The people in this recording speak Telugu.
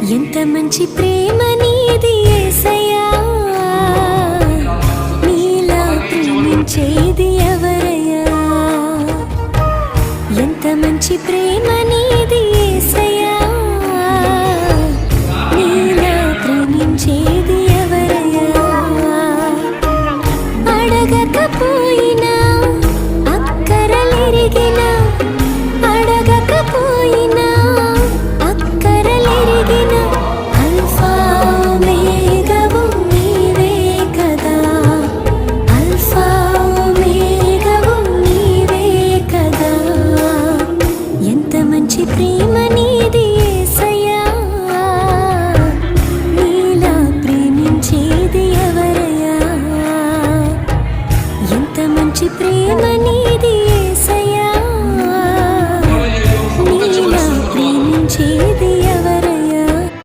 ఎంత మంచి ప్రేమ నీది యేసయ్యా, నీలా ప్రేమించేది ఎవరయ్యా? ఎంత మంచి ప్రేమ నీది